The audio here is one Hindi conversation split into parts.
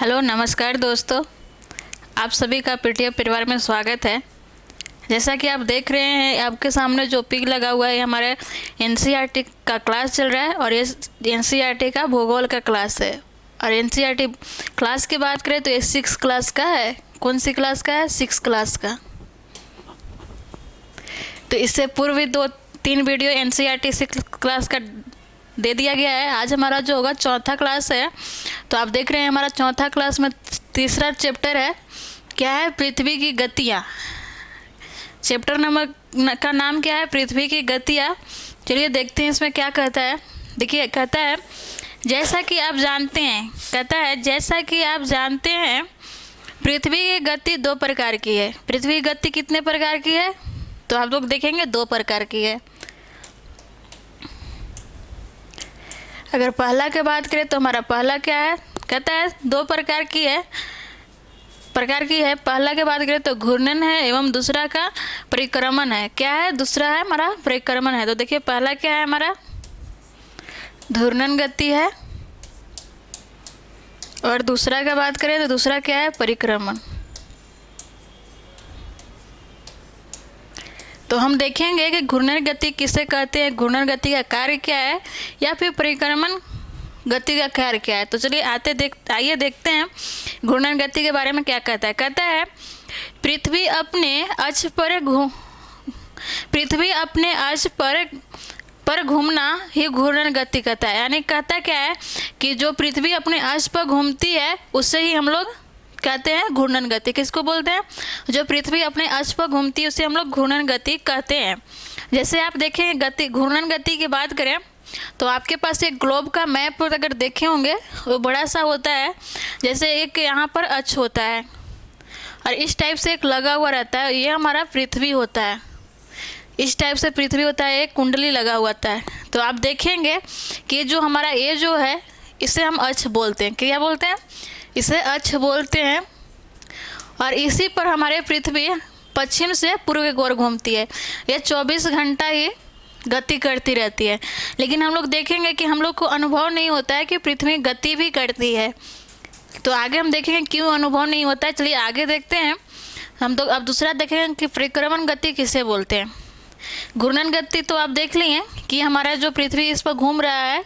हेलो नमस्कार दोस्तों, आप सभी का पीटीएफ परिवार में स्वागत है। जैसा कि आप देख रहे हैं, आपके सामने जो पिक लगा हुआ है हमारे एनसीईआरटी का क्लास चल रहा है और ये एनसीईआरटी का भूगोल का क्लास है। और एनसीईआरटी क्लास की बात करें तो ये 6 क्लास का है। कौन सी क्लास का है? 6 क्लास का। तो इससे पूर्व भी 2-3 वीडियो एनसीईआरटी 6 क्लास का दे दिया गया है। आज हमारा जो होगा चौथा क्लास है। तो आप देख रहे हैं हमारा चौथा क्लास में तीसरा चैप्टर है। क्या है? पृथ्वी की गतियाँ। चैप्टर नंबर का नाम क्या है? पृथ्वी की गतियाँ। चलिए देखते हैं इसमें क्या कहता है। देखिए, कहता है जैसा कि आप जानते हैं, पृथ्वी की गति 2 प्रकार की है। पृथ्वी की गति कितने प्रकार की है? तो आप लोग देखेंगे 2 प्रकार की है। अगर पहला की बात करें तो हमारा पहला क्या है? कहता है 2 प्रकार की है। पहला की बात करें तो घूर्णन है एवं दूसरा का परिक्रमण है। क्या है? दूसरा है हमारा परिक्रमण है। तो देखिए पहला क्या है हमारा? घूर्णन गति है और दूसरा की बात करें तो दूसरा क्या है? परिक्रमण। तो हम देखेंगे कि घूर्णन गति किसे कहते हैं, घूर्णन गति का कार्य क्या है, या फिर परिक्रमण गति का कार्य क्या है। तो चलिए आइए देखते हैं घूर्णन गति के बारे में क्या कहता है। कहता है पृथ्वी अपने अक्ष पर घूमना ही घूर्णन गति कहता है। यानी कहता क्या है कि जो पृथ्वी अपने अक्ष पर घूमती है उसे ही हम लोग कहते हैं घूर्णन गति। किसको बोलते हैं? जो पृथ्वी अपने अक्ष पर घूमती है उसे हम लोग घूर्णन गति कहते हैं। जैसे आप देखें घूर्णन गति की बात करें तो आपके पास एक ग्लोब का मैप अगर देखे होंगे, वो बड़ा सा होता है। जैसे एक यहाँ पर अक्ष होता है और इस टाइप से एक लगा हुआ रहता है, ये हमारा पृथ्वी होता है। इस टाइप से पृथ्वी होता है, एक कुंडली लगा हुआ होता है। तो आप देखेंगे कि जो हमारा ये जो है इसे हम अक्ष बोलते हैं। क्या बोलते हैं? इसे अक्ष बोलते हैं। और इसी पर हमारे पृथ्वी पश्चिम से पूर्व की ओर घूमती है। ये 24 घंटा ही गति करती रहती है। लेकिन हम लोग देखेंगे कि हम लोग को अनुभव नहीं होता है कि पृथ्वी गति भी करती है। तो आगे हम देखेंगे क्यों अनुभव नहीं होता है। चलिए आगे देखते हैं। हम तो अब दूसरा देखेंगे कि परिक्रमण गति किसे बोलते हैं। घूर्णन गति तो आप देख लिए कि हमारा जो पृथ्वी इस पर घूम रहा है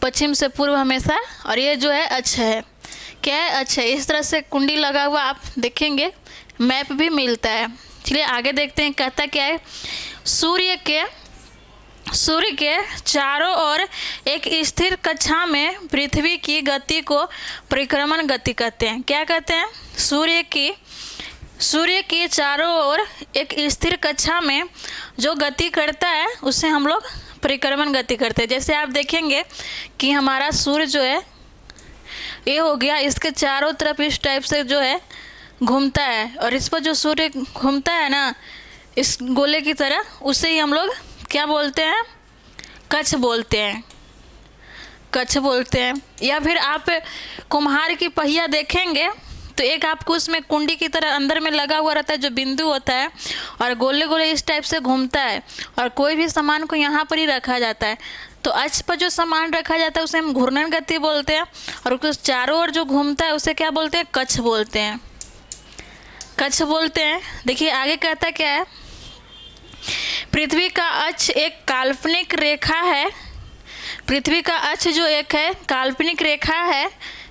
पश्चिम से पूर्व हमेशा, और ये जो है अक्ष है। क्या है? अक्ष है। इस तरह से कुंडी लगा हुआ आप देखेंगे, मैप भी मिलता है। चलिए आगे देखते हैं कहता क्या है। सूर्य के चारों ओर एक स्थिर कक्षा में पृथ्वी की गति को परिक्रमण गति कहते हैं। क्या कहते हैं? सूर्य की चारों ओर एक स्थिर कक्षा में जो गति करता है उसे हम लोग परिक्रमण गति करते हैं। जैसे आप देखेंगे कि हमारा सूर्य जो है ये हो गया, इसके चारों तरफ इस टाइप से जो है घूमता है, और इस पर जो सूर्य घूमता है ना इस गोले की तरह, उसे ही हम लोग क्या बोलते हैं? कक्ष बोलते हैं। या फिर आप कुम्हार की पहिया देखेंगे तो एक आपको उसमें कुंडी की तरह अंदर में लगा हुआ रहता है जो बिंदु होता है, और गोले गोले इस टाइप से घूमता है, और कोई भी सामान को यहाँ पर ही रखा जाता है। तो अक्ष पर जो सामान रखा जाता है उसे हम घूर्णन गति बोलते हैं, और उसके चारों ओर जो घूमता है उसे क्या बोलते हैं? कक्ष बोलते हैं। देखिए आगे कहता क्या है। पृथ्वी का अक्ष एक काल्पनिक रेखा है। पृथ्वी का अक्ष जो एक है काल्पनिक रेखा है।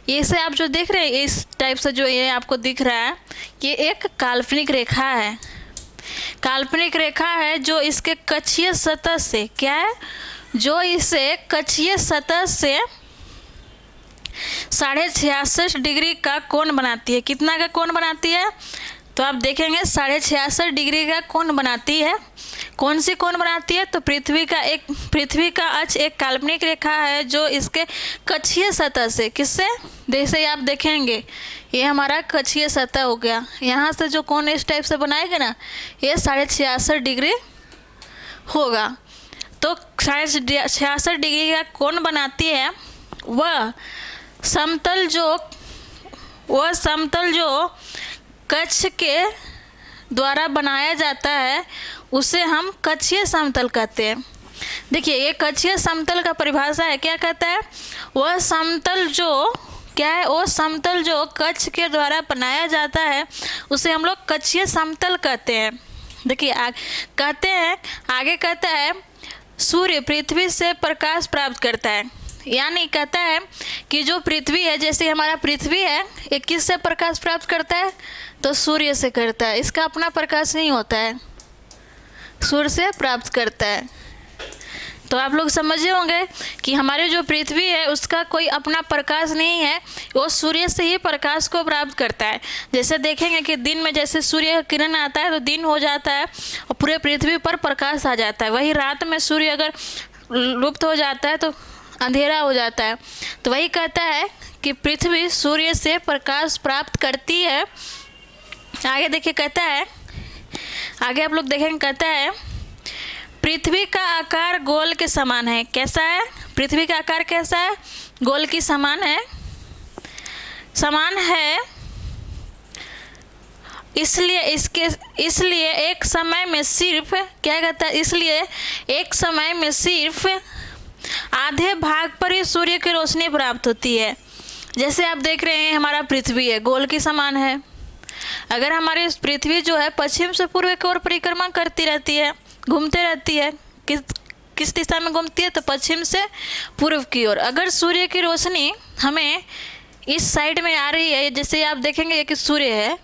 ये से आप जो देख रहे हैं इस टाइप से जो ये आपको दिख रहा है, ये एक काल्पनिक रेखा है। काल्पनिक रेखा है जो इसके कक्षीय सतह से क्या है? जो इसे कक्षीय सतह से 66.5 डिग्री का कोण बनाती है। कितना का कोण बनाती है? तो आप देखेंगे 66.5 डिग्री का कोण बनाती है। कौन सी कोण बनाती है? तो पृथ्वी का अक्ष एक काल्पनिक रेखा है जो इसके कक्षीय सतह से, किससे? जैसे आप देखेंगे ये हमारा कक्षीय सतह हो गया, यहाँ से जो कोण इस टाइप से बनाएगा ना ये 66.5 डिग्री होगा। तो 66.5 डिग्री का कोण बनाती है। वह समतल जो कक्ष के द्वारा बनाया जाता है उसे हम कक्षीय समतल कहते हैं। देखिए ये कक्षीय समतल का परिभाषा है। क्या कहता है? वह समतल जो क्या है, वो समतल जो कक्ष के द्वारा बनाया जाता है उसे हम लोग कक्षीय समतल कहते हैं। देखिए कहते हैं, आगे कहता है सूर्य पृथ्वी से प्रकाश प्राप्त करता है, यानी कहता है कि जो पृथ्वी है, जैसे हमारा पृथ्वी है, ये किससे प्रकाश प्राप्त करता है, तो सूर्य से करता है। इसका अपना प्रकाश नहीं होता है, सूर्य से प्राप्त करता है। तो आप लोग समझे होंगे कि हमारे जो पृथ्वी है उसका कोई अपना प्रकाश नहीं है, वो सूर्य से ही प्रकाश को प्राप्त करता है। जैसे देखेंगे कि दिन में जैसे सूर्य का किरण आता है तो दिन हो जाता है और पूरे पृथ्वी पर प्रकाश आ जाता है। वही रात में सूर्य अगर लुप्त हो जाता है तो अंधेरा हो जाता है। तो वही कहता है कि पृथ्वी सूर्य से प्रकाश प्राप्त करती है। आगे देखिए कहता है, आगे आप लोग देखेंगे, कहता है पृथ्वी का आकार गोल के समान है। कैसा है, पृथ्वी का आकार कैसा है, गोल की समान है, समान है। इसलिए एक समय में सिर्फ, क्या कहता है, इसलिए एक समय में सिर्फ आधे भाग पर ही सूर्य की रोशनी प्राप्त होती है। जैसे आप देख रहे हैं हमारा पृथ्वी है, गोल की समान है। अगर हमारी पृथ्वी जो है पश्चिम से पूर्व की ओर परिक्रमा करती रहती है, घूमते रहती है, किस दिशा में घूमती है, तो पश्चिम से पूर्व की ओर। अगर सूर्य की रोशनी हमें इस साइड में आ रही है, जैसे आप देखेंगे कि सूर्य है,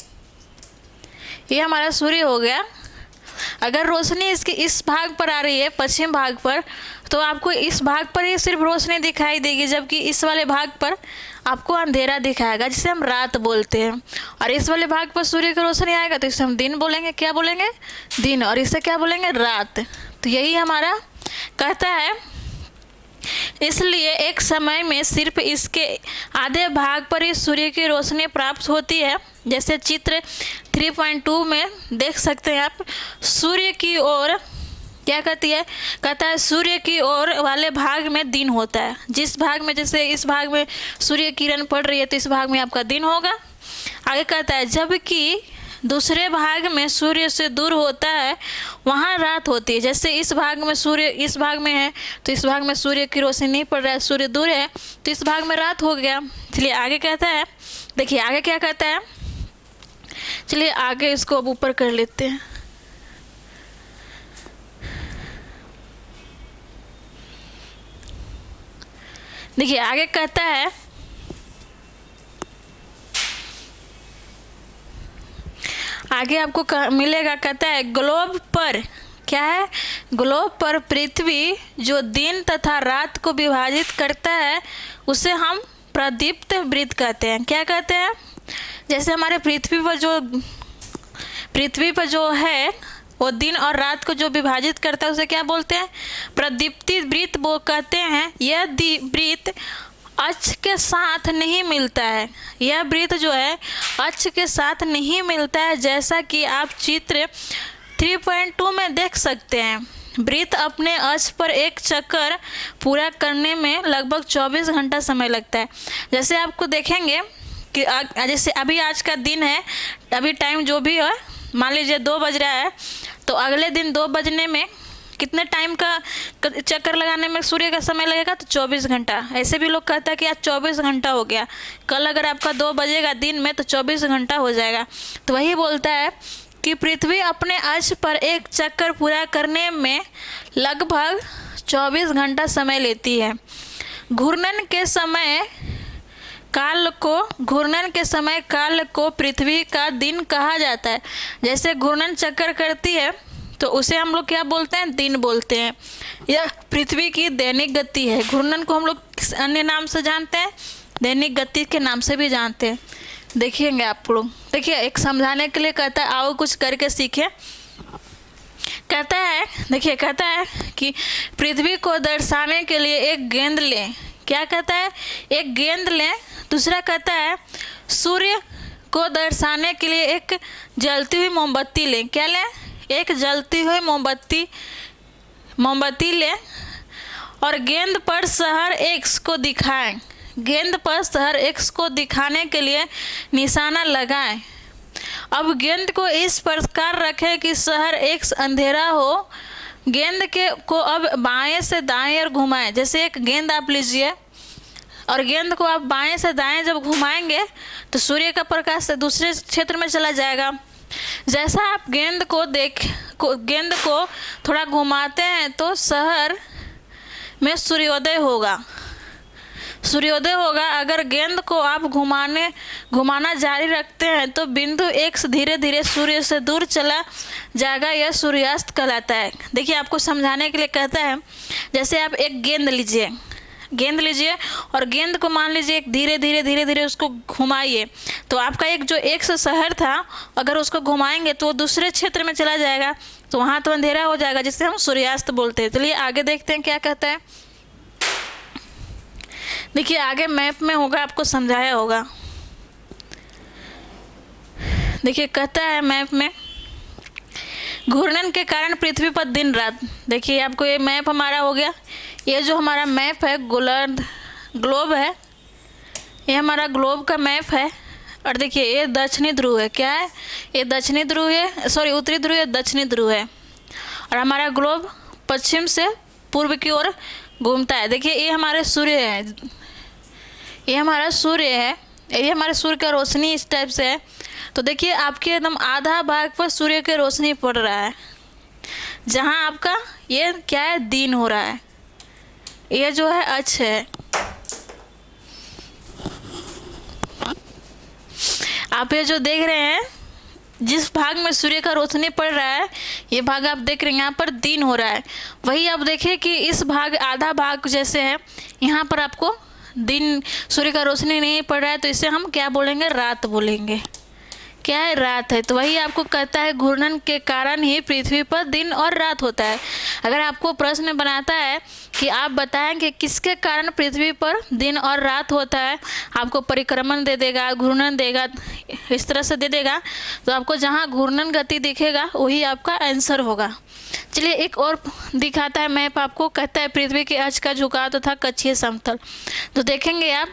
ये हमारा सूर्य हो गया। अगर रोशनी इसके इस भाग पर आ रही है, पश्चिम भाग पर, तो आपको इस भाग पर ही सिर्फ रोशनी दिखाई देगी, जबकि इस वाले भाग पर आपको अंधेरा दिखाएगा, जिसे हम रात बोलते हैं। और इस वाले भाग पर सूर्य की रोशनी आएगा तो इसे हम दिन बोलेंगे। क्या बोलेंगे, दिन। और इसे क्या बोलेंगे, रात। तो यही हमारा कहता है, इसलिए एक समय में सिर्फ इसके आधे भाग पर ही सूर्य की रोशनी प्राप्त होती है। जैसे चित्र 3.2 में देख सकते हैं आप, सूर्य की ओर क्या कहती है, कहता है सूर्य की ओर वाले भाग में दिन होता है। जिस भाग में, जैसे इस भाग में सूर्य किरण पड़ रही है तो इस भाग में आपका दिन होगा। आगे कहता है जबकि दूसरे भाग में सूर्य से दूर होता है वहाँ रात होती है। जैसे इस भाग में सूर्य इस भाग में है तो इस भाग में सूर्य की रोशनी नहीं पड़ रहा है, सूर्य दूर है, तो इस भाग में रात हो गया। चलिए आगे कहता है, देखिए आगे क्या कहता है, चलिए आगे इसको अब ऊपर कर लेते हैं। देखिए आगे कहता है, आगे आपको मिलेगा, कहता है ग्लोब पर, क्या है, ग्लोब पर पृथ्वी जो दिन तथा रात को विभाजित करता है उसे हम प्रदीप्त वृत्त कहते हैं। क्या कहते हैं, जैसे हमारे पृथ्वी पर जो है वो दिन और रात को जो विभाजित करता है उसे क्या बोलते हैं, प्रदीप्ति वृत्त वो कहते हैं। यह वृत्त अक्ष के साथ नहीं मिलता है, यह वृत्त जो है अक्ष के साथ नहीं मिलता है, जैसा कि आप चित्र 3.2 में देख सकते हैं। वृत्त अपने अक्ष पर एक चक्कर पूरा करने में लगभग 24 घंटा समय लगता है। जैसे आपको देखेंगे कि जैसे अभी आज का दिन है, अभी टाइम जो भी है, मान लीजिए 2 बज रहा है, तो अगले दिन 2 बजने में कितने टाइम का चक्कर लगाने में सूर्य का समय लगेगा, तो 24 घंटा। ऐसे भी लोग कहता है कि आज 24 घंटा हो गया, कल अगर आपका 2 बजेगा दिन में तो 24 घंटा हो जाएगा। तो वही बोलता है कि पृथ्वी अपने अक्ष पर एक चक्कर पूरा करने में लगभग 24 घंटा समय लेती है। घूर्णन के समय काल को पृथ्वी का दिन कहा जाता है। जैसे घूर्णन चक्कर करती है तो उसे हम लोग क्या बोलते हैं, दिन बोलते हैं। यह पृथ्वी की दैनिक गति है। घूर्णन को हम लोग किस अन्य नाम से जानते हैं, दैनिक गति के नाम से भी जानते हैं। देखिएंगे आप लोग, देखिए एक समझाने के लिए कहता है, आओ कुछ करके सीखें। कहता है, देखिए कहता है कि पृथ्वी को दर्शाने के लिए एक गेंद लें। क्या कहता है, एक गेंद लें। दूसरा कहता है सूर्य को दर्शाने के लिए एक जलती हुई मोमबत्ती लें। क्या लें, एक जलती हुई मोमबत्ती लें और गेंद पर शहर एक्स को दिखाएं। गेंद पर शहर एक्स को दिखाने के लिए निशाना लगाएं। अब गेंद को इस प्रकार रखें कि शहर एक्स अंधेरा हो। गेंद को अब बाएं से दाएं और घुमाएं। जैसे एक गेंद आप लीजिए, और गेंद को आप बाएं से दाएं जब घुमाएंगे तो सूर्य का प्रकाश दूसरे क्षेत्र में चला जाएगा। जैसा आप गेंद को थोड़ा घुमाते हैं तो शहर में सूर्योदय होगा। अगर गेंद को आप घुमाना जारी रखते हैं तो बिंदु X धीरे धीरे सूर्य से दूर चला जाएगा। यह सूर्यास्त कहलाता है। देखिए, आपको समझाने के लिए कहता है, जैसे आप एक गेंद लीजिए और गेंद को मान लीजिए धीरे धीरे उसको घुमाइए, तो आपका एक जो X शहर था, अगर उसको घुमाएंगे तो दूसरे क्षेत्र में चला जाएगा, तो वहाँ तो अंधेरा हो जाएगा, जिसे हम सूर्यास्त बोलते हैं। चलिए आगे देखते हैं क्या कहता है। देखिए, आगे मैप में होगा, आपको समझाया होगा। देखिए, कहता है मैप में, घूर्णन के कारण पृथ्वी पर दिन रात। देखिए, आपको ये मैप हमारा हो गया। ये जो हमारा मैप है ग्लोब है, ये हमारा ग्लोब का मैप है। और देखिए, ये दक्षिणी ध्रुव है। क्या है ये? दक्षिणी ध्रुव है, सॉरी उत्तरी ध्रुव है, दक्षिणी ध्रुव है। और हमारा ग्लोब पश्चिम से पूर्व की ओर घूमता है। देखिए, ये हमारे सूर्य है, ये हमारा सूर्य का रोशनी इस टाइप से है। तो देखिए, आपके एकदम आधा भाग पर सूर्य की रोशनी पड़ रहा है, जहाँ आपका ये क्या है, दिन हो रहा है। ये जो है अक्ष है। आप ये जो देख रहे हैं, जिस भाग में सूर्य का रोशनी पड़ रहा है, ये भाग आप देख रहे हैं, यहाँ पर दिन हो रहा है। वही आप देखिए कि इस भाग, आधा भाग जैसे है, यहाँ पर आपको दिन, सूर्य का रोशनी नहीं पड़ रहा है, तो इसे हम क्या बोलेंगे? रात बोलेंगे। क्या है? रात है। तो वही आपको कहता है, घूर्णन के कारण ही पृथ्वी पर दिन और रात होता है। अगर आपको प्रश्न बनाता है कि आप बताएं कि किसके कारण पृथ्वी पर दिन और रात होता है, आपको परिक्रमण दे देगा, घूर्णन देगा, इस तरह से दे देगा, तो आपको जहाँ घूर्णन गति दिखेगा वही आपका आंसर होगा। चलिए एक और दिखाता है मैप आपको। कहता है पृथ्वी के अक्ष का झुकाव तथा कक्षीय समतल। तो देखेंगे आप,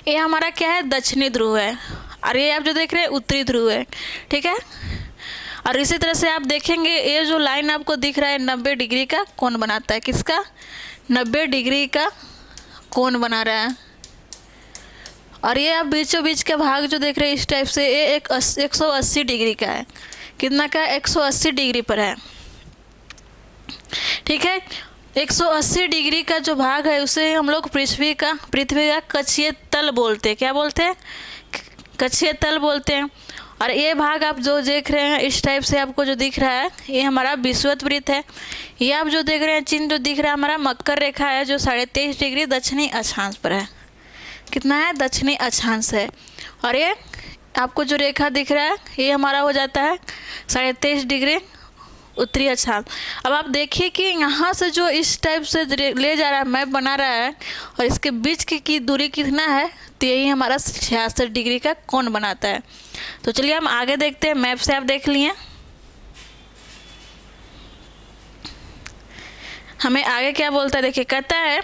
ये हमारा क्या है? दक्षिणी ध्रुव है, और ये आप जो देख रहे हैं उत्तरी ध्रुव है। ठीक है। और इसी तरह से आप देखेंगे, ये जो लाइन आपको दिख रहा है 90 डिग्री का कोण बनाता है। किसका? 90 डिग्री का कोण बना रहा है। और ये आप बीचों बीच का भाग जो देख रहे हैं इस टाइप से, ये 180 डिग्री का है। कितना का? 180 डिग्री पर है। ठीक है। 180 डिग्री का जो भाग है उसे हम लोग पृथ्वी का कक्षीय तल बोलते हैं। क्या बोलते हैं? कक्षीय तल बोलते हैं। और ये भाग आप जो देख रहे हैं इस टाइप से आपको जो दिख रहा है, ये हमारा विषुवत वृत्त है। ये आप जो देख रहे हैं चिन्ह जो दिख रहा है हमारा मकर रेखा है, जो 23.5 डिग्री दक्षिणी अक्षांश पर है। कितना है? दक्षिणी अक्षांश है। और ये आपको जो रेखा दिख रहा है ये हमारा हो जाता है 23.5 डिग्री उत्तरी अक्षांश। अब आप देखिए कि यहाँ से जो इस टाइप से ले जा रहा है, मैप बना रहा है, और इसके बीच की दूरी कितना है, तो यही हमारा 66 डिग्री का कोण बनाता है। तो चलिए हम आगे देखते हैं। मैप से आप देख लिए, हमें आगे क्या बोलता है देखिए। कहता है,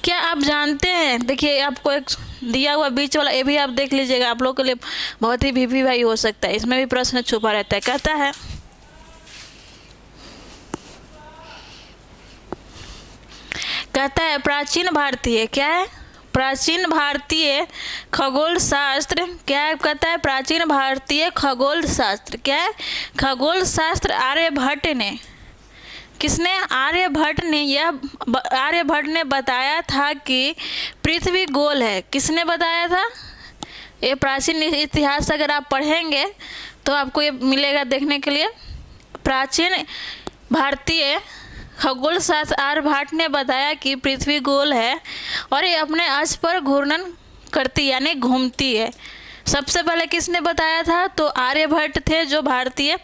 क्या आप जानते हैं, देखिए आपको एक दिया हुआ बीच वाला, ये भी आप देख लीजिएगा, आप लोगों के लिए बहुत ही भिभी भाई हो सकता है, इसमें भी प्रश्न छुपा रहता है। कहता है प्राचीन भारतीय, क्या है? प्राचीन भारतीय खगोल शास्त्र, क्या है? कहता है प्राचीन भारतीय खगोल शास्त्र, क्या है? खगोल शास्त्र आर्यभट्ट ने, किसने? आर्यभट्ट ने बताया था कि पृथ्वी गोल है। किसने बताया था? ये प्राचीन इतिहास अगर आप पढ़ेंगे तो आपको ये मिलेगा देखने के लिए। प्राचीन भारतीय खगोल शास्त्र आर्यभट्ट ने बताया कि पृथ्वी गोल है और ये अपने अक्ष पर घूर्णन करती यानी घूमती है। सबसे पहले किसने बताया था? तो आर्यभट्ट थे, जो भारतीय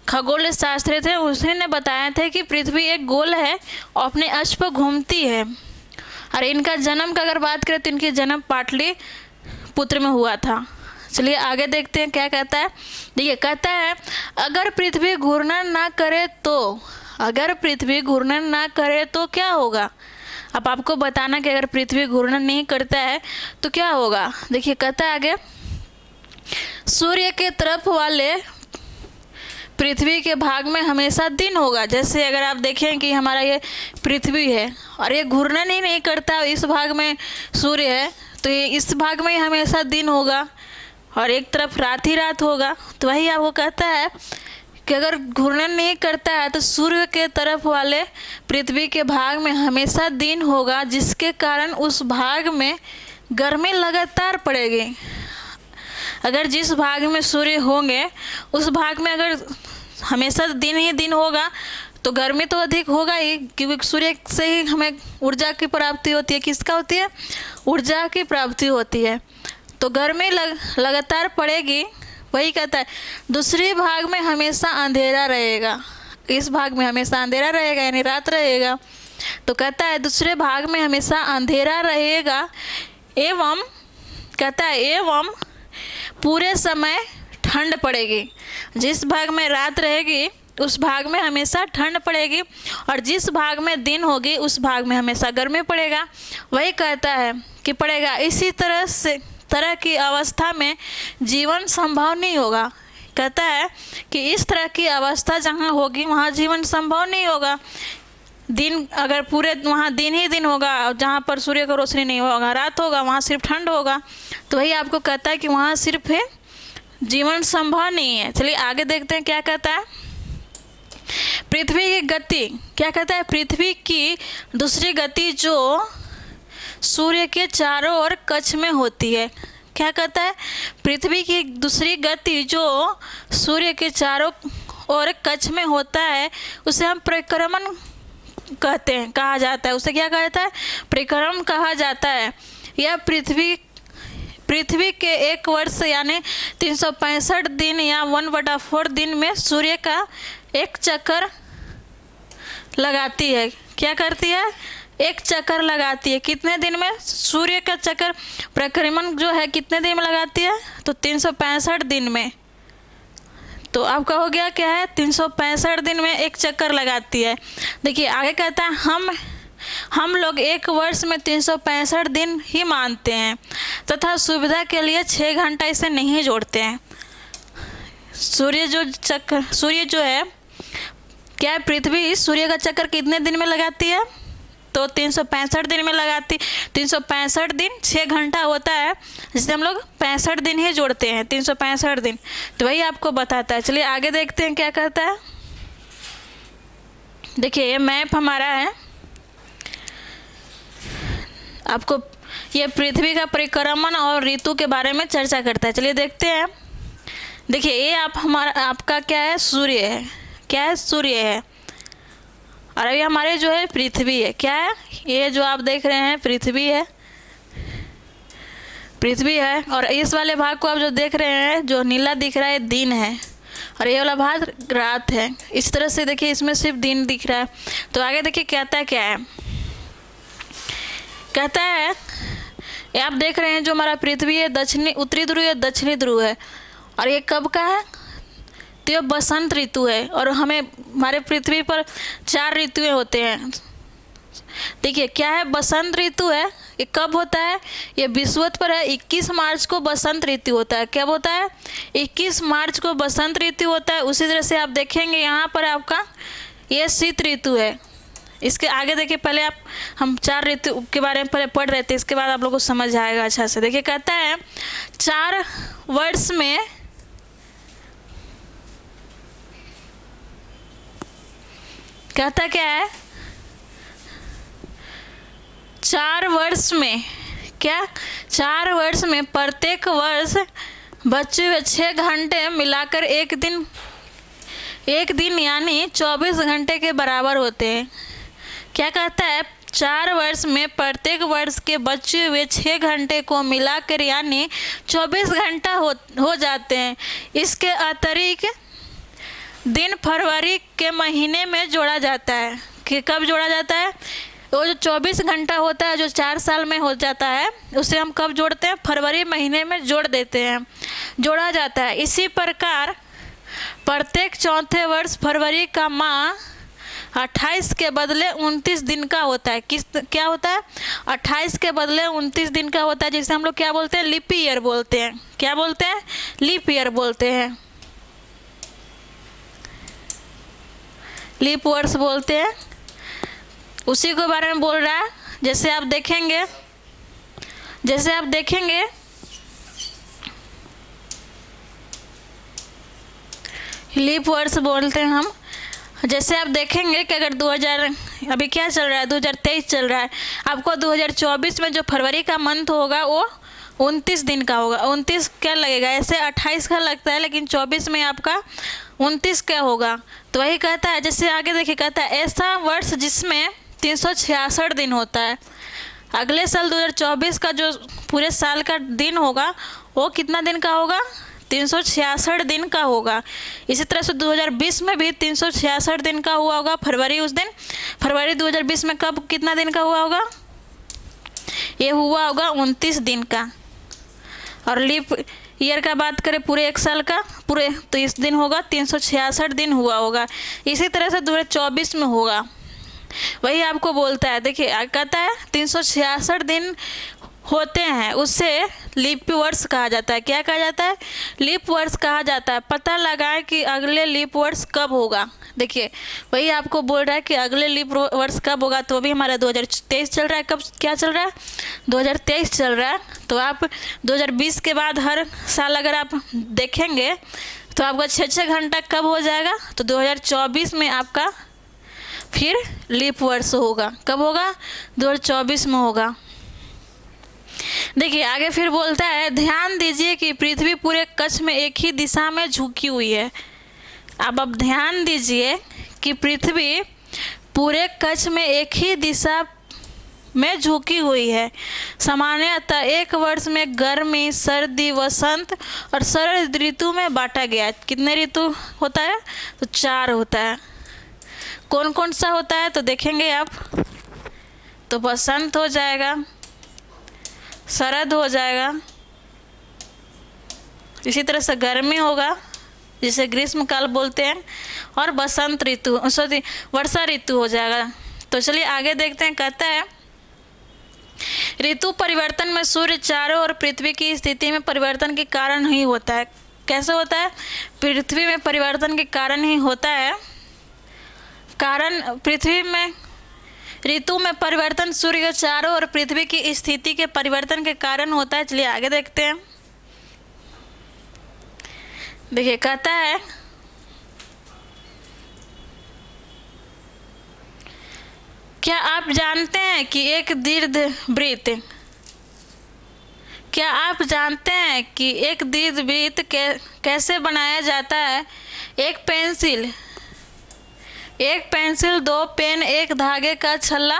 खगोल शास्त्री थे, उसी ने बताया था कि पृथ्वी एक गोल है और अपने अक्ष पर घूमती है। और इनका जन्म का अगर बात करें तो इनकी जन्म पाटलिपुत्र में हुआ था। चलिए आगे देखते हैं क्या कहता है। देखिए कहता है, अगर पृथ्वी घूर्णन ना करे तो क्या होगा? अब आपको बताना कि अगर पृथ्वी घूर्णन नहीं करता है तो क्या होगा। देखिए कहता है आगे, सूर्य के तरफ वाले पृथ्वी के भाग में हमेशा दिन होगा। जैसे अगर आप देखें कि हमारा ये पृथ्वी है और ये घूर्णन ही नहीं करता, इस भाग में सूर्य है तो ये इस भाग में ही हमेशा दिन होगा और एक तरफ रात ही रात होगा। तो वही आपको कहता है कि अगर घूर्णन नहीं करता है तो सूर्य के तरफ वाले पृथ्वी के भाग में हमेशा दिन होगा, जिसके कारण उस भाग में गर्मी लगातार पड़ेगी। अगर जिस भाग में सूर्य होंगे उस भाग में अगर हमेशा दिन ही दिन होगा तो गर्मी तो अधिक होगा ही, क्योंकि सूर्य से ही हमें ऊर्जा की प्राप्ति होती है। किसका होती है? ऊर्जा की प्राप्ति होती है। तो गर्मी लगातार पड़ेगी। वही कहता है दूसरे भाग में हमेशा अंधेरा रहेगा, इस भाग में हमेशा अंधेरा रहेगा यानी रात रहेगा। तो कहता है दूसरे भाग में हमेशा अंधेरा रहेगा एवं कहता है एवं पूरे समय ठंड पड़ेगी। जिस भाग में रात रहेगी उस भाग में हमेशा ठंड पड़ेगी और जिस भाग में दिन होगी उस भाग में हमेशा गर्मी पड़ेगा। वही कहता है कि पड़ेगा। इसी तरह की अवस्था में जीवन संभव नहीं होगा। कहता है कि इस तरह की अवस्था जहाँ होगी वहाँ जीवन संभव नहीं होगा। दिन अगर पूरे वहाँ दिन ही दिन होगा, जहाँ पर सूर्य का रोशनी नहीं होगा, रात होगा, वहाँ सिर्फ ठंड होगा। तो वही आपको कहता है कि वहाँ सिर्फ है जीवन संभव नहीं है। चलिए आगे देखते हैं क्या कहता है। पृथ्वी की गति, क्या कहता है? पृथ्वी की दूसरी गति जो सूर्य के चारों ओर कक्ष में होती है। क्या कहता है? पृथ्वी की दूसरी गति जो सूर्य के चारों ओर कक्ष में होता है उसे हम परिक्रमण कहते हैं, कहा जाता है। उसे क्या कहता है? परिक्रमण कहा जाता है। यह पृथ्वी के एक वर्ष यानी 365 दिन या 1/4 दिन में सूर्य का एक चक्कर लगाती है। क्या करती है? एक चक्कर लगाती है। कितने दिन में? सूर्य का चक्कर परिक्रमण जो है कितने दिन में लगाती है? तो 365 दिन में। तो आपका हो गया क्या है? 365 दिन में एक चक्कर लगाती है। देखिए आगे कहता है हम लोग एक वर्ष में 365 दिन ही मानते हैं तथा सुविधा के लिए 6 घंटा इसे नहीं जोड़ते हैं। सूर्य जो है क्या है? पृथ्वी सूर्य का चक्कर कितने दिन में लगाती है? तो 365 दिन में लगाती। 365 दिन 6 घंटा होता है, जिससे हम लोग 65 दिन ही जोड़ते हैं, 365 दिन। तो वही आपको बताता है। चलिए आगे देखते हैं क्या कहता है। देखिए ये मैप हमारा है, आपको ये पृथ्वी का परिक्रमण और ऋतु के बारे में चर्चा करता है। चलिए देखते हैं। देखिए ये आपका क्या है? सूर्य है। क्या है? सूर्य है। और अभी हमारे जो है पृथ्वी है। क्या है? ये जो आप देख रहे हैं पृथ्वी है, पृथ्वी है। और इस वाले भाग को आप जो देख रहे हैं जो नीला दिख रहा है दिन है और ये वाला भाग रात है। इस तरह से देखिए इसमें सिर्फ दिन दिख रहा है। तो आगे देखिए कहता है क्या है। कहता है ये आप देख रहे हैं जो हमारा पृथ्वी है दक्षिणी उत्तरी ध्रुव है, दक्षिणी ध्रुव है। और ये कब का है? तो ये बसंत ऋतु है। और हमारे पृथ्वी पर 4 ऋतुएं होते हैं। देखिए क्या है? बसंत ऋतु है। ये कब होता है? ये विषुवत पर है। 21 मार्च को बसंत ऋतु होता है। कब होता है? 21 मार्च को बसंत ऋतु होता है। उसी तरह से आप देखेंगे यहाँ पर आपका ये शीत ऋतु है। इसके आगे देखिए, पहले हम 4 ऋतु के बारे में पहले पढ़ रहे थे, इसके बाद आप लोगों को समझ आएगा अच्छा से। देखिए कहता है 4 वर्ष में कहता क्या है? 4 वर्ष में क्या? 4 वर्ष में प्रत्येक वर्ष बचे हुए 6 घंटे मिलाकर एक दिन यानी 24 घंटे के बराबर होते हैं। क्या कहता है? 4 वर्ष में प्रत्येक वर्ष के बचे हुए 6 घंटे को मिलाकर यानी 24 घंटा हो जाते हैं। इसके अतिरिक्त दिन फरवरी के महीने में जोड़ा जाता है। कि कब जोड़ा जाता है? वो जो 24 घंटा होता है जो 4 साल में हो जाता है उसे हम कब जोड़ते हैं? फरवरी महीने में जोड़ देते हैं, जोड़ा जाता है। इसी प्रकार प्रत्येक चौथे वर्ष फरवरी का माह 28 के बदले 29 दिन का होता है। क्या होता है? 28 के बदले 29 दिन का होता है, जिसे हम लोग क्या बोलते हैं? लीप ईयर बोलते हैं। क्या बोलते हैं? लीप ईयर बोलते हैं। लीप वर्ष बोलते हैं, उसी के बारे में बोल रहा है। जैसे आप देखेंगे लीप वर्ष बोलते हैं हम। जैसे आप देखेंगे कि अगर 2000 अभी क्या चल रहा है, 2023 चल रहा है, आपको 2024 में जो फरवरी का मंथ होगा वो 29 दिन का होगा। 29 क्या लगेगा, ऐसे 28 का लगता है, लेकिन 24 में आपका 29 क्या होगा। तो वही कहता है, जैसे आगे देखिए कहता है ऐसा वर्ष जिसमें 366 दिन होता है। अगले साल 2024 का जो पूरे साल का दिन होगा वो कितना दिन का होगा, 366 दिन का होगा। इसी तरह से 2020 में भी 366 दिन का हुआ होगा फरवरी। उस दिन फरवरी 2020 में कब कितना दिन का हुआ होगा, ये हुआ होगा 29 दिन का। और लीप ईयर का बात करें पूरे एक साल का, पूरे तो इस दिन होगा 366 दिन हुआ होगा। इसी तरह से 2024 में होगा, वही आपको बोलता है। देखिए कहता है 366 दिन होते हैं, उससे लीप वर्ष कहा जाता है। क्या कहा जाता है, लीप वर्ष कहा जाता है। पता लगाएं कि अगले लीप वर्ष कब होगा। देखिए वही आपको बोल रहा है कि अगले लीप वर्ष कब होगा। तो अभी हमारा 2023 चल रहा है, कब क्या चल रहा है, 2023 चल रहा है। तो आप 2020 के बाद हर साल अगर आप देखेंगे तो आपका 6 घंटा कब हो जाएगा, तो 2024 में आपका फिर लीप वर्ष होगा। कब होगा, 2024 में होगा। देखिए आगे फिर बोलता है, ध्यान दीजिए कि पृथ्वी पूरे कक्ष में एक ही दिशा में झुकी हुई है। अब ध्यान दीजिए कि पृथ्वी पूरे कक्ष में एक ही दिशा में झुकी हुई है। सामान्यतः एक वर्ष में गर्मी, सर्दी, वसंत और शरद ऋतु में बांटा गया है। कितने ऋतु होता है, तो 4 होता है। कौन कौन सा होता है तो देखेंगे आप, तो बसंत हो जाएगा, शरद हो जाएगा, इसी तरह से गर्मी होगा जिसे ग्रीष्म काल बोलते हैं, और बसंत ऋतु वर्षा ऋतु हो जाएगा। तो चलिए आगे देखते हैं। कहता है ऋतु परिवर्तन में सूर्य चारों ओर पृथ्वी की स्थिति में परिवर्तन के कारण ही होता है। कैसे होता है, पृथ्वी में परिवर्तन के कारण ही होता है। कारण पृथ्वी में ऋतु में परिवर्तन सूर्य के चारों ओर पृथ्वी की स्थिति के परिवर्तन के कारण होता है। चलिए आगे देखते हैं। देखिए कहता है क्या आप जानते हैं कि एक दीर्घवृत्त कैसे बनाया जाता है। एक पेंसिल, 2 पेन, एक धागे का छल्ला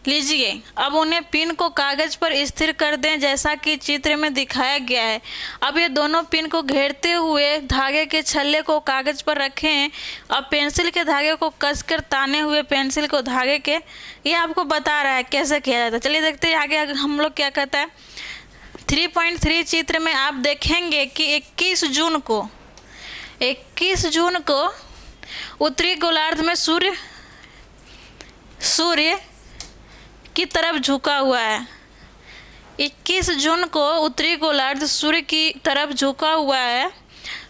लीजिए। अब उन्हें पिन को कागज पर स्थिर कर दें जैसा कि चित्र में दिखाया गया है। अब ये दोनों पिन को घेरते हुए धागे के छल्ले को कागज पर रखें। अब पेंसिल के धागे को कसकर ताने हुए पेंसिल को धागे के, ये आपको बता रहा है कैसे किया जाता है। चलिए देखते हैं आगे हम लोग क्या कहता है। 3.3 चित्र में आप देखेंगे कि 21 जून को उत्तरी गोलार्ध में सूर्य की तरफ झुका हुआ है। 21 जून को उत्तरी गोलार्ध सूर्य की तरफ झुका हुआ है।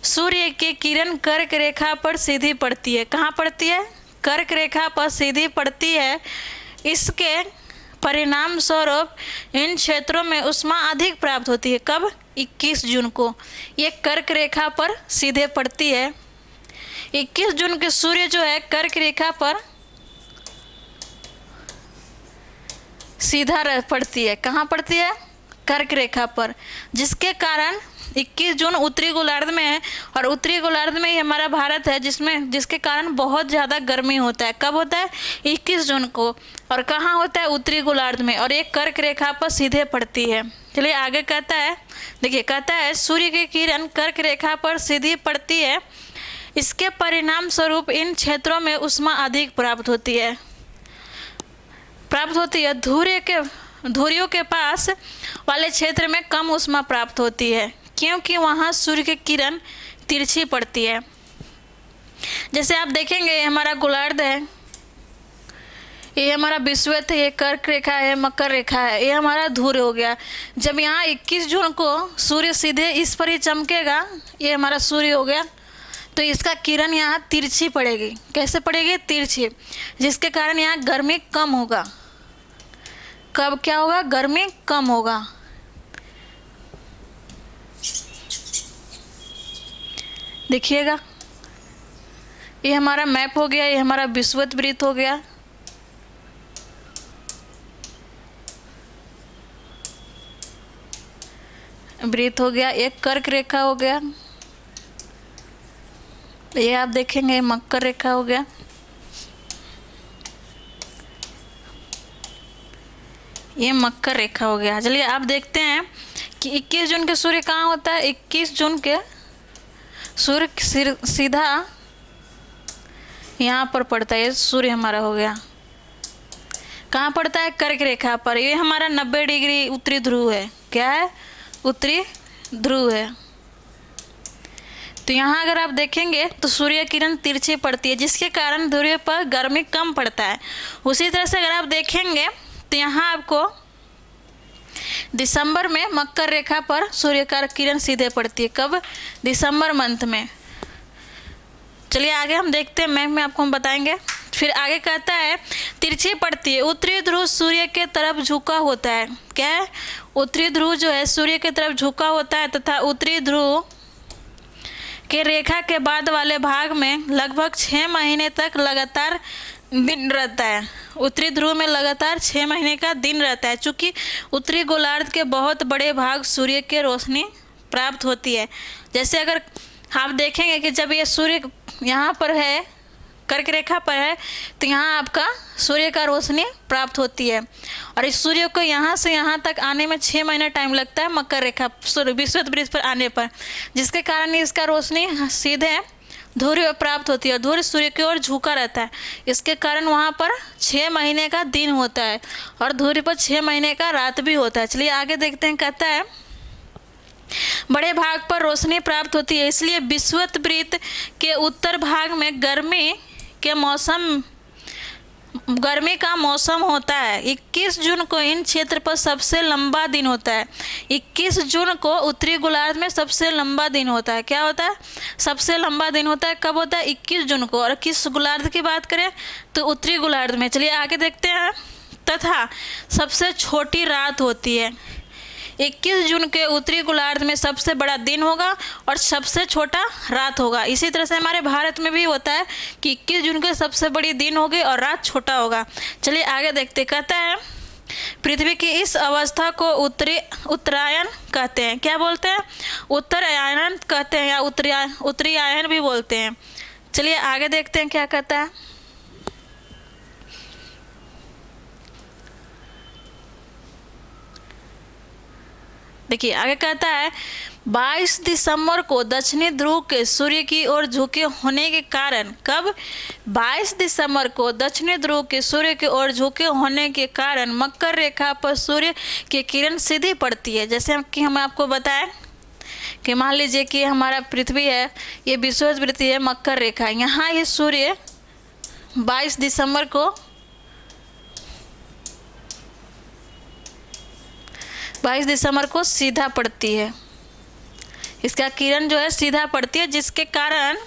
सूर्य की किरण कर्क रेखा पर सीधी पड़ती है। कहाँ पड़ती है, कर्क रेखा पर सीधी पड़ती है। इसके परिणाम स्वरूप इन क्षेत्रों में ऊष्मा अधिक प्राप्त होती है। कब, 21 जून को ये कर्क रेखा पर सीधे पड़ती है। 21 जून के सूर्य जो है कर्क रेखा पर सीधा पड़ती है। कहाँ पड़ती है, कर्क रेखा पर, जिसके कारण 21 जून उत्तरी गोलार्ध में है। और उत्तरी गोलार्ध में ही हमारा भारत है, जिसके कारण बहुत ज़्यादा गर्मी होता है। कब होता है, 21 जून को। और कहाँ होता है, उत्तरी गोलार्ध में, और एक कर्क रेखा पर सीधे पड़ती है। चलिए आगे कहता है। देखिए कहता है सूर्य की किरण कर्क रेखा पर सीधी पड़ती है। इसके परिणाम स्वरूप इन क्षेत्रों में ऊष्मा अधिक प्राप्त होती है। धुरियों के पास वाले क्षेत्र में कम ऊष्मा प्राप्त होती है, क्योंकि वहाँ सूर्य की किरण तिरछी पड़ती है। जैसे आप देखेंगे ये हमारा गोलार्ध है, ये हमारा विषुवत है, ये कर्क रेखा है, मकर रेखा है, ये हमारा धुर्य हो गया। जब यहाँ 21 जून को सूर्य सीधे इस पर ही चमकेगा, ये हमारा सूर्य हो गया। तो इसका किरण यहाँ तिरछी पड़ेगी। कैसे पड़ेगी? तिरछी, जिसके कारण यहाँ गर्मी कम होगा। कब क्या होगा? गर्मी कम होगा। देखिएगा, ये हमारा मैप हो गया, ये हमारा विषुवत वृत्त हो गया। वृत्त हो गया, एक कर्क रेखा हो गया, ये आप देखेंगे मकर रेखा हो गया। ये मकर रेखा हो गया। चलिए आप देखते हैं कि 21 जून के सूर्य कहाँ होता है। 21 जून के सूर्य सीधा यहाँ पर पड़ता है। ये सूर्य हमारा हो गया, कहाँ पड़ता है? कर्क रेखा पर। ये हमारा 90 डिग्री उत्तरी ध्रुव है। क्या है? उत्तरी ध्रुव है। तो यहाँ अगर आप देखेंगे तो सूर्य किरण तिरछी पड़ती है, जिसके कारण ध्रुव पर गर्मी कम पड़ता है। उसी तरह से अगर आप देखेंगे तो यहाँ आपको दिसंबर में मकर रेखा पर सूर्य का किरण सीधे पड़ती है। कब? दिसंबर मंथ में। चलिए आगे हम देखते हैं, मैप में आपको हम बताएंगे। फिर आगे कहता है तिरछी पड़ती है। उत्तरी ध्रुव सूर्य के तरफ झुका होता है। क्या है? उत्तरी ध्रुव जो है सूर्य की तरफ झुका होता है तथा उत्तरी ध्रुव के रेखा के बाद वाले भाग में लगभग 6 महीने तक लगातार दिन रहता है। उत्तरी ध्रुव में लगातार 6 महीने का दिन रहता है। चूँकि उत्तरी गोलार्ध के बहुत बड़े भाग सूर्य के रोशनी प्राप्त होती है। जैसे अगर आप देखेंगे कि जब ये सूर्य यहाँ पर है, कर्क रेखा पर है, तो यहाँ आपका सूर्य का रोशनी प्राप्त होती है। और इस सूर्य को यहाँ से यहाँ तक आने में 6 महीना टाइम लगता है मकर रेखा विषुवत वृत्त पर आने पर, जिसके कारण इसका रोशनी सीधे ध्रुव प्राप्त होती है। ध्रुव सूर्य की ओर झुका रहता है, इसके कारण वहाँ पर 6 महीने का दिन होता है और ध्रुव पर 6 महीने का रात भी होता है। चलिए आगे देखते हैं। कहता है बड़े भाग पर रोशनी प्राप्त होती है, इसलिए विषुवत वृत्त के उत्तर भाग में गर्मी का मौसम होता है। 21 जून को इन क्षेत्र पर सबसे लंबा दिन होता है। 21 जून को उत्तरी गोलार्ध में सबसे लंबा दिन होता है। क्या होता है? सबसे लंबा दिन होता है। कब होता है? 21 जून को। और किस गोलार्ध की बात करें तो उत्तरी गोलार्ध में। चलिए आगे देखते हैं। तथा सबसे छोटी रात होती है। 21 जून के उत्तरी गोलार्ध में सबसे बड़ा दिन होगा और सबसे छोटा रात होगा। इसी तरह से हमारे भारत में भी होता है कि 21 जून के सबसे बड़ी दिन होगी और रात छोटा होगा। चलिए आगे देखते। कहता है पृथ्वी की इस अवस्था को उत्तरायण कहते हैं। क्या बोलते हैं? उत्तरायण कहते हैं या उत्तरायण भी बोलते हैं। चलिए आगे देखते हैं क्या कहता है। देखिए आगे कहता है 22 दिसंबर को दक्षिणी ध्रुव के सूर्य की ओर झुके होने के कारण। कब? 22 दिसंबर को दक्षिणी ध्रुव के सूर्य की ओर झुके होने के कारण मकर रेखा पर सूर्य की किरण सीधी पड़ती है। जैसे कि हम आपको बताएं कि मान लीजिए कि हमारा पृथ्वी है, ये विषुवत वृत्त है मकर रेखा, यहाँ ये सूर्य 22 दिसंबर को 22 दिसंबर को सीधा पड़ती है। इसका किरण जो है सीधा पड़ती है, जिसके कारण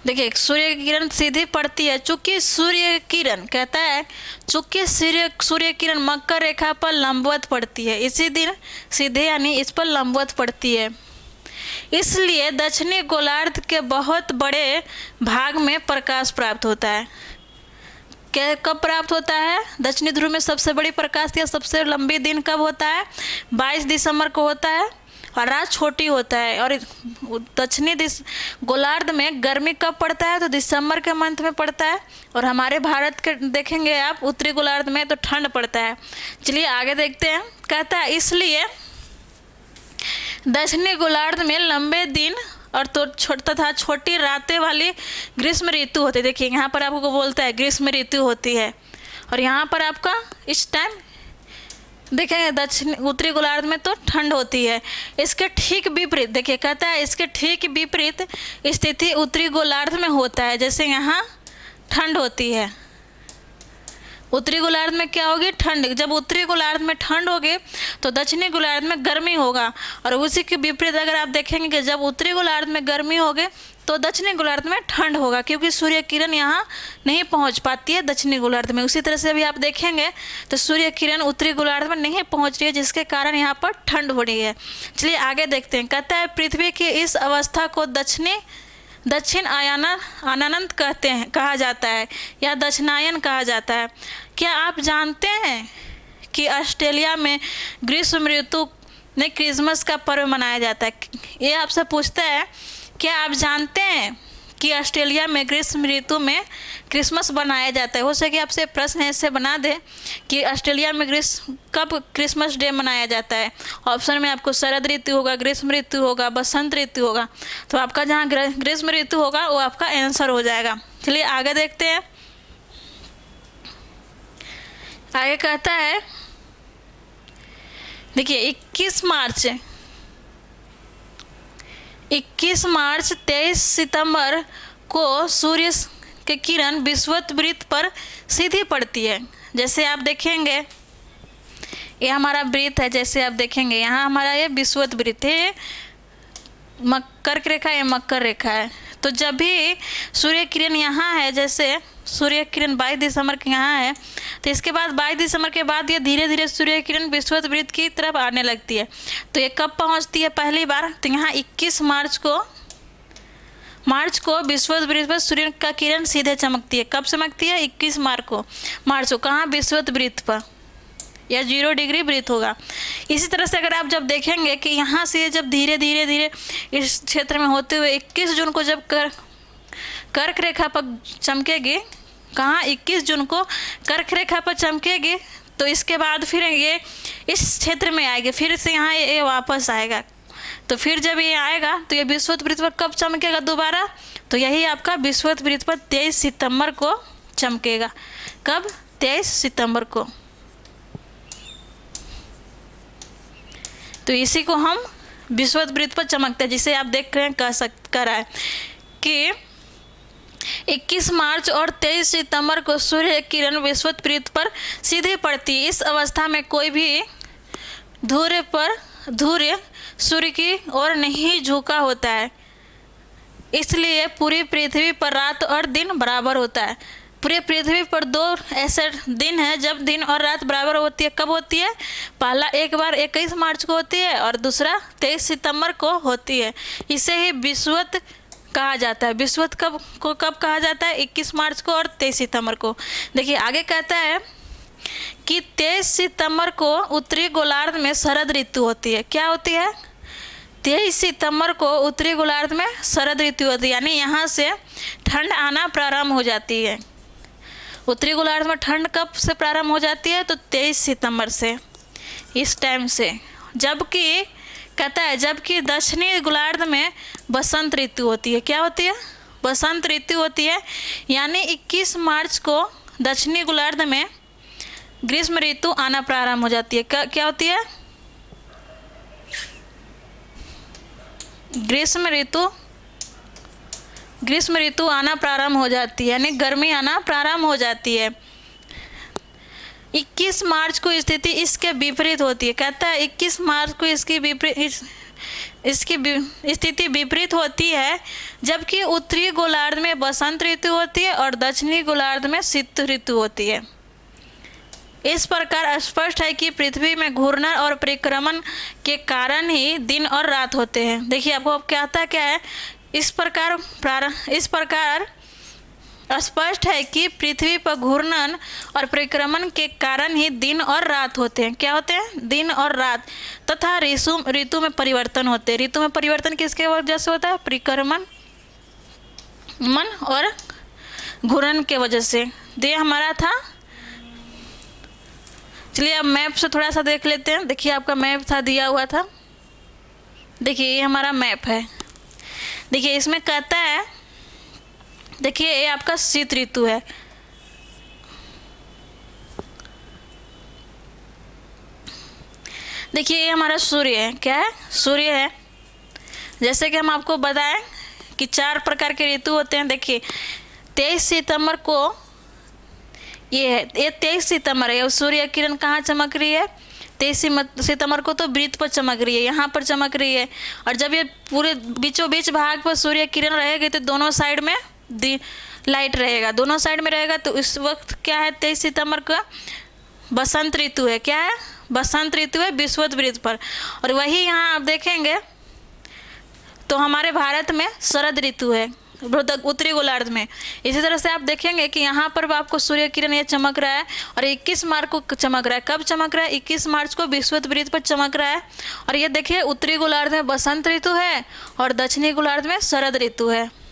देखिए सूर्य की किरण सीधी पड़ती है। चूंकि सूर्य किरण कहता है चूंकि सूर्य किरण मकर रेखा पर लंबवत पड़ती है, इसी दिन सीधे यानी इस पर लंबवत पड़ती है, इसलिए दक्षिणी गोलार्ध के बहुत बड़े भाग में प्रकाश प्राप्त होता है। क्या कब प्राप्त होता है? दक्षिणी ध्रुव में सबसे बड़ी प्रकाश या सबसे लंबी दिन कब होता है? 22 दिसंबर को होता है और रात छोटी होता है। और दक्षिणी गोलार्ध में गर्मी कब पड़ता है? तो दिसंबर के मंथ में पड़ता है। और हमारे भारत के देखेंगे आप उत्तरी गोलार्ध में तो ठंड पड़ता है। चलिए आगे देखते हैं। कहता है इसलिए दक्षिणी गोलार्ध में लंबे दिन और तो तथा छोटी रातें वाली ग्रीष्म ऋतु होती है। देखिए यहाँ पर आपको बोलता है ग्रीष्म ऋतु होती है और यहाँ पर आपका इस टाइम देखेंगे दक्षिण उत्तरी गोलार्ध में तो ठंड होती है। इसके ठीक विपरीत देखिए कहता है इसके ठीक विपरीत स्थिति उत्तरी गोलार्ध में होता है। जैसे यहाँ ठंड होती है उत्तरी गोलार्ध में क्या होगी? ठंड। जब उत्तरी गोलार्ध में ठंड होगी तो दक्षिणी गोलार्ध में गर्मी होगा। और उसी के विपरीत अगर आप देखेंगे कि जब उत्तरी गोलार्ध में गर्मी होगी तो दक्षिणी गोलार्ध में ठंड होगा, क्योंकि सूर्य किरण यहाँ नहीं पहुँच पाती है दक्षिणी गोलार्ध में। उसी तरह से अभी आप देखेंगे तो सूर्य किरण उत्तरी गोलार्ध में नहीं पहुँच रही है, जिसके कारण यहाँ पर ठंड हो रही है। चलिए आगे देखते हैं। कहता है पृथ्वी की इस अवस्था को दक्षिण आयनन कहा जाता है या दक्षिणायन कहा जाता है। क्या आप जानते हैं कि ऑस्ट्रेलिया में ग्रीष्म ऋतु में क्रिसमस का पर्व मनाया जाता है? ये आपसे पूछता है, क्या आप जानते हैं कि ऑस्ट्रेलिया में ग्रीष्म ऋतु में क्रिसमस बनाया जाता है? हो सके आपसे प्रश्न ऐसे बना दे कि ऑस्ट्रेलिया में कब क्रिसमस डे मनाया जाता है। ऑप्शन में आपको शरद ऋतु होगा, ग्रीष्म ऋतु होगा, बसंत ऋतु होगा। तो आपका जहाँ ग्रीष्म ऋतु होगा वो आपका आंसर हो जाएगा। चलिए आगे देखते हैं। आगे कहता है, देखिए 21 मार्च 23 सितंबर को सूर्य की किरण विषुवत वृत्त पर सीधी पड़ती है। जैसे आप देखेंगे ये हमारा वृत्त है, जैसे आप देखेंगे यहाँ हमारा ये विषुवत वृत्त है, कर्क रेखा, ये मकर रेखा है। तो जब भी सूर्य किरण यहाँ है, जैसे सूर्य किरण 22 दिसंबर के यहाँ है, तो इसके बाद 22 दिसंबर के बाद ये धीरे धीरे सूर्य किरण विषुवत वृत्त की तरफ आने लगती है। तो ये कब पहुँचती है पहली बार? तो यहाँ 21 मार्च को विषुवत वृत्त पर सूर्य का किरण सीधे चमकती है। कब चमकती है? 21 मार्च को। कहाँ? विषुवत वृत्त पर, या 0 डिग्री वृत्त होगा। इसी तरह से अगर आप जब देखेंगे कि यहाँ से जब धीरे धीरे इस क्षेत्र में होते हुए 21 जून को जब कर्क रेखा पर चमकेगी, कहाँ? 21 जून को कर्क रेखा पर चमकेगी, तो इसके बाद फिर ये इस क्षेत्र में आएगी, फिर से यहाँ ये वापस आएगा। तो फिर जब ये आएगा तो ये विषुवत वृत्त पर कब चमकेगा दोबारा? तो यही आपका विषुवत वृत्त पर 23 सितंबर को चमकेगा। कब? 23 सितंबर को। तो इसी को हम विषुवत वृत्त पर चमकते हैं, जिसे आप देख रहे हैं कह रहा है कि 21 मार्च और 23 सितंबर को सूर्य किरण विषुवत वृत्त पर सीधे पड़ती है। इस अवस्था में कोई भी धुर्य सूर्य की ओर नहीं झुका होता है, इसलिए पूरी पृथ्वी पर रात और दिन बराबर होता है। पूरी पृथ्वी पर 2 ऐसे दिन हैं जब दिन और रात बराबर होती है। कब होती है? पहला एक बार 21 मार्च को होती है और दूसरा 23 सितंबर को होती है। इसे ही विषुवत कहा जाता है। विषुवत कब कहा जाता है? 21 मार्च को और 23 सितंबर को। देखिए आगे कहता है कि 23 सितंबर को उत्तरी गोलार्ध में शरद ऋतु होती है। क्या होती है? 23 सितंबर को उत्तरी गोलार्ध में शरद ऋतु होती है, यानी यहाँ से ठंड आना प्रारंभ हो जाती है। उत्तरी गोलार्ध में ठंड कब से प्रारंभ हो जाती है? तो 23 सितंबर से, इस टाइम से। जबकि कहता है जबकि दक्षिणी गोलार्ध में बसंत ऋतु होती है। क्या होती है? बसंत ऋतु होती है, यानी 21 मार्च को दक्षिणी गोलार्ध में ग्रीष्म ऋतु आना प्रारंभ हो जाती है। क्या होती है? ग्रीष्म ऋतु आना प्रारंभ हो जाती है, यानी गर्मी आना प्रारंभ हो जाती है। 21 मार्च को स्थिति इसके विपरीत होती है। कहता है 21 मार्च को इसकी स्थिति विपरीत होती है, जबकि उत्तरी गोलार्ध में बसंत ऋतु होती है और दक्षिणी गोलार्ध में शीत ऋतु होती है। इस प्रकार स्पष्ट है कि पृथ्वी में घूर्णन और परिक्रमण के कारण ही दिन और रात होते हैं। देखिए आपको अब क्या है, इस प्रकार स्पष्ट है कि पृथ्वी पर घूर्णन और परिक्रमण के कारण ही दिन और रात होते हैं। क्या होते हैं? दिन और रात। तथा ऋतु में परिवर्तन होते हैं। ऋतु में परिवर्तन किसके वजह से होता है? परिक्रमण और घूर्णन के वजह से। ये हमारा था। चलिए अब मैप से थोड़ा सा देख लेते हैं। देखिए आपका मैप था, दिया हुआ था। देखिए ये हमारा मैप है। देखिए इसमें कहता है, देखिए ये आपका शीत ऋतु है। देखिए ये हमारा सूर्य है। क्या है? सूर्य है। जैसे कि हम आपको बताएं कि 4 प्रकार के ऋतु होते हैं। देखिए 23 सितंबर को ये है, ये 23 सितंबर है। सूर्य किरण कहाँ चमक रही है? 23 सितंबर को तो वृत्त पर चमक रही है, यहाँ पर चमक रही है। और जब ये पूरे बीचों बीच भाग पर सूर्य किरण रहेगी तो दोनों साइड में लाइट रहेगा, दोनों साइड में रहेगा। तो इस वक्त क्या है? 23 सितंबर का बसंत ऋतु है। क्या है? बसंत ऋतु है विषुवत वृत्त पर। और वही यहाँ आप देखेंगे तो हमारे भारत में शरद ऋतु है उत्तरी गोलार्ध में। इसी तरह से आप देखेंगे कि यहाँ पर आपको सूर्य किरण ये चमक रहा है और 21 मार्च को चमक रहा है। कब चमक रहा है? 21 मार्च को विषुवत वृत्त पर चमक रहा है। और ये देखिए उत्तरी गोलार्ध में बसंत ऋतु है और दक्षिणी गोलार्ध में शरद ऋतु है।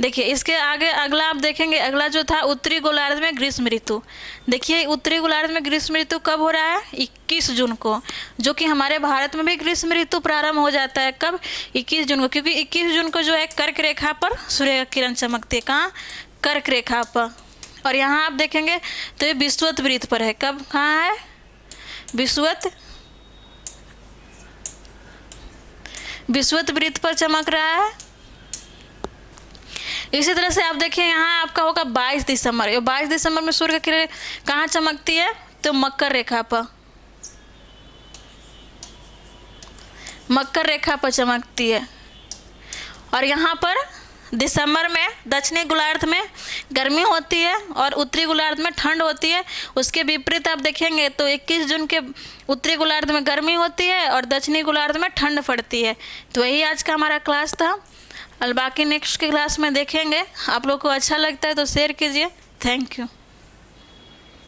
देखिए इसके आगे अगला आप देखेंगे, अगला जो था उत्तरी गोलार्ध में ग्रीष्म ऋतु। देखिए उत्तरी गोलार्ध में ग्रीष्म ऋतु कब हो रहा है? 21 जून को, जो कि हमारे भारत में भी ग्रीष्म ऋतु प्रारंभ हो जाता है। कब? 21 जून को, क्योंकि 21 जून को जो है कर्क रेखा पर सूर्य किरण चमकती है। कहाँ? कर्क रेखा पर। और यहाँ आप देखेंगे तो ये विषुवत वृत्त पर है। कब? कहाँ है? विषुवत वृत्त पर चमक रहा है। इसी तरह से आप देखिए यहाँ आपका होगा 22 दिसंबर। ये 22 दिसंबर में सूर्य की किरण कहाँ चमकती है? तो मकर रेखा पर, मकर रेखा पर चमकती है। और यहाँ पर दिसंबर में दक्षिणी गोलार्ध में गर्मी होती है और उत्तरी गोलार्ध में ठंड होती है। उसके विपरीत आप देखेंगे तो 21 जून के उत्तरी गोलार्ध में गर्मी होती है और दक्षिणी गोलार्ध में ठंड पड़ती है। तो यही आज का हमारा क्लास था। और बाकी नेक्स्ट के क्लास में देखेंगे। आप लोग को अच्छा लगता है तो शेयर कीजिए। Thank you.